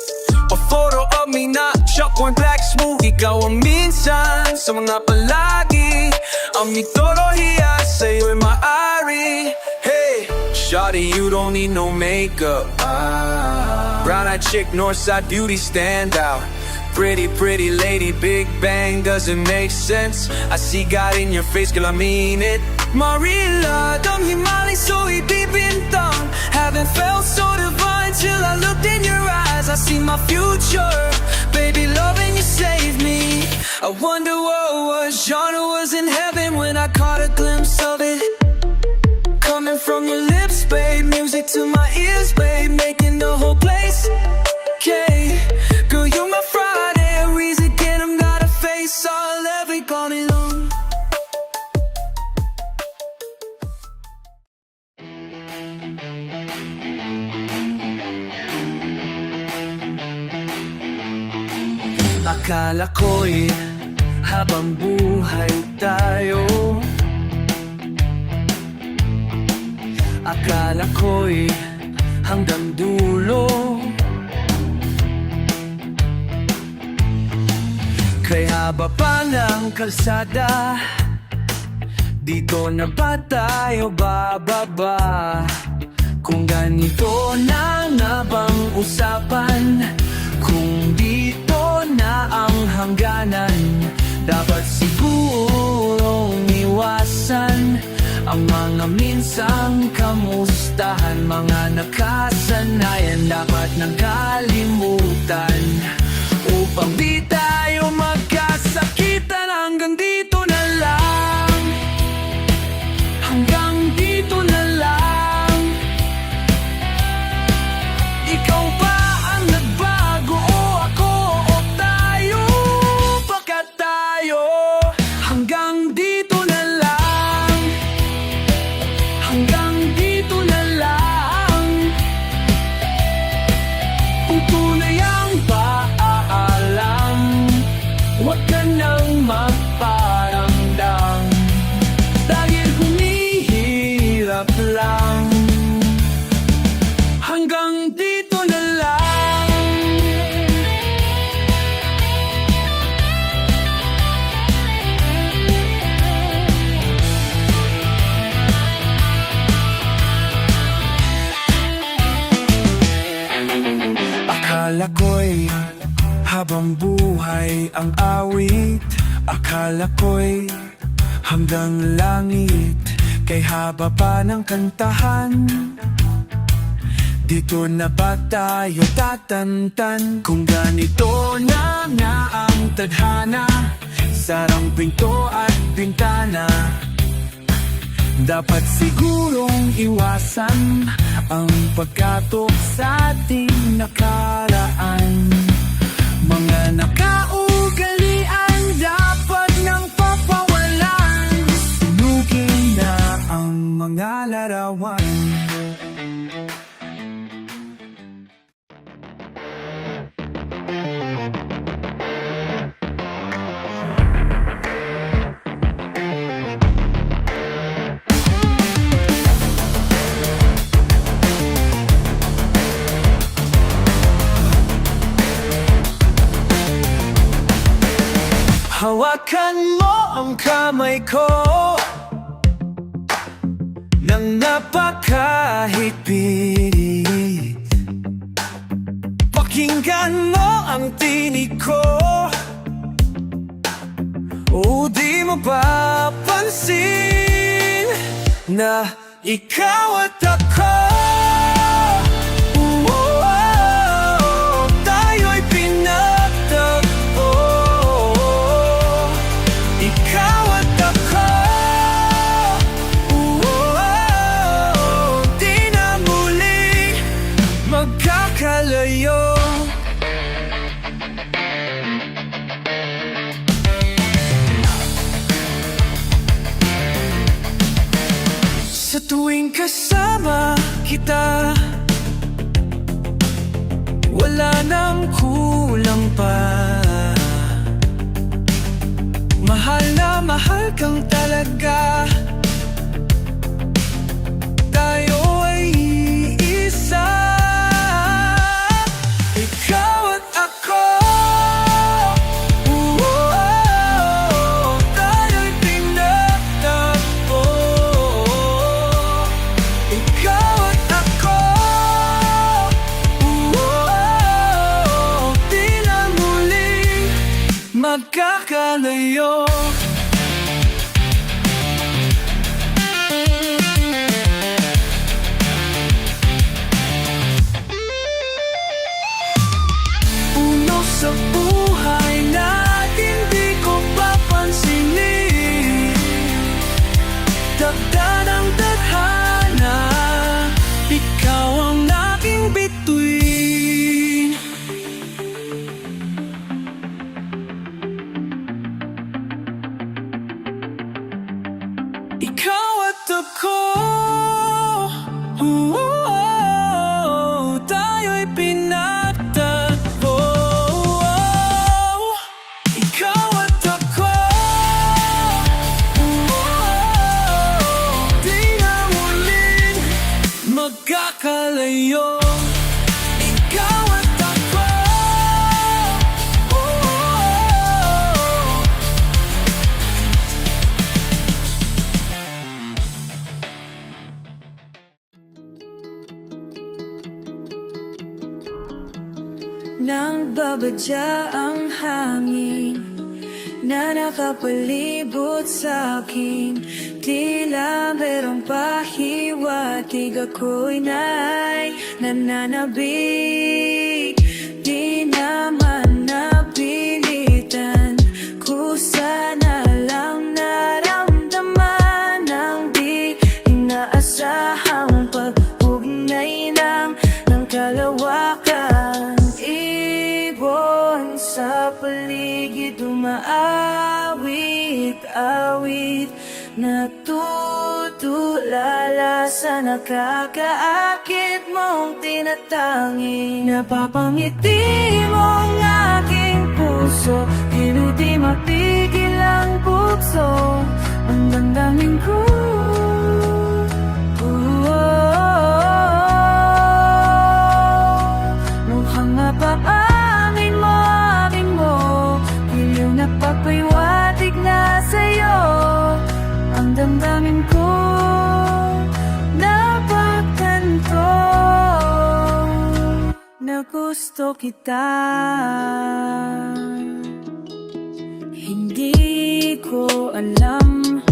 A photo of me na shotgun black smooth. Ikaw ang minsan sa mga palagi. Ang mitolohiya sa'yo'y maari. Hey, shawty, you don't need no makeup. Brown-eyed chick, Northside beauty stand out. Pretty, pretty lady, Big Bang doesn't make sense. I see God in your face, girl, I mean it. Marilla, dam himali so ibibintang. Haven't felt so divine till I looked in your eyes. I see my future, baby, loving you saved me. I wonder what genre was in heaven when I caught a glimpse of it. Coming from your lips, babe, music to my ears, babe, making the whole place. Okay, girl, you're my Friday, reason again, I'm got a face all every call me long. Akala ko'y habang buhay tayo, akala ko'y hanggang dulo. Kaya baba ng kalsada, dito na ba tayo bababa? Kung ganito na nga bang usapan, kung dito na ang hangganan, dapat sigurong iwasan ang mga minsang kamustahan. Mga nakasanayan dapat nang kalimutan, upang di tayo magkasakitan. Hanggang dito na Habang buhay ang awit, akala ko'y hanggang langit. Kay haba pa ng kantahan, dito na ba tayo tatantan? Kung ganito na nga ang tadhana, sarang pinto at bintana, dapat sigurong iwasan ang pagkatok sa ating nakaraan. Mga nakaugalian dapat nang papawalan, sunugin na ang mga larawan. Hawakan mo ang kamay ko nang napakahigpit. Pakinggan mo ang tinig ko, o di mo ba pansin na ikaw at ako, tayo'y pinagtagpo. Ikaw at ako, di na muli magkakalayo. Sa tuwing kasama kita, wala nang kulang pa. Mahal na mahal kang talaga, tayo ay isa. Ikaw at ako, tayo'y pinagtagpo. Ikaw at ako, di na muli magkakalayo. Uno sa buhay natin di ko papansinin, dagdan ang tadhana, ikaw ang aking bituin. Ikaw at ako, tayo'y pinagtagpo. Ikaw at ako, di na muling magkakalayo. Ikaw at ako, Nang babadya ang hangin na nakapalibot sa akin, tila merong pahiwatig, ako'y nananabik. Di naman napilitan, kusa na lang naramdaman ang di inaasahang pag-ugnay ng kalawakan. Ibon sa paligid, umaawit-awit, natutulala sa nakakaakit mong tinatangi. Napapangiti mo ang aking puso, di mapigil ang bukso, ang damdamin ko. Mukhang mapapangin mo, giliw na papahiwatig na sa'yo, ang damdamin ko napagtanto na gusto gusto kita. Hindi ko alam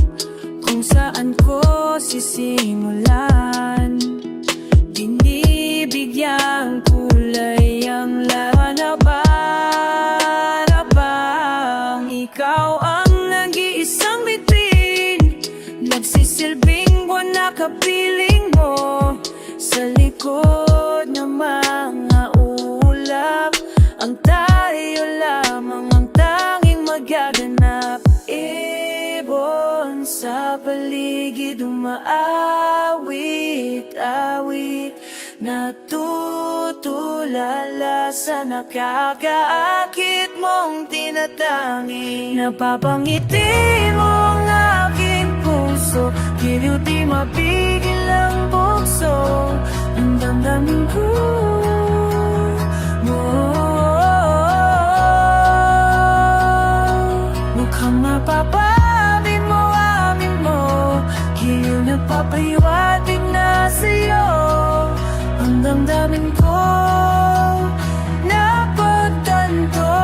kung saan ko sisimulan. Binibigyang kulay ang laban-laban. Ikaw ang nag-iisang bituin, nagsisilbing buwan na kapiling mo. Sa likod ng mga ulap, ang tayo lamang ang tanging magaganap. Ibon sa paligid umaawit-awit, natutulala sa nakakaakit mong tinatangi. Napapangiti mo ang aking puso, giliw di mapigil ang bukso. Ang damdamin ko mo, mukhang mapapamin mo, amin mo. Giliw na papahiwatig na sa'yo. Ang damdamin ko napagtanto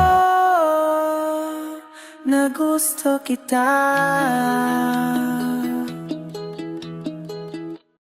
na gusto kita.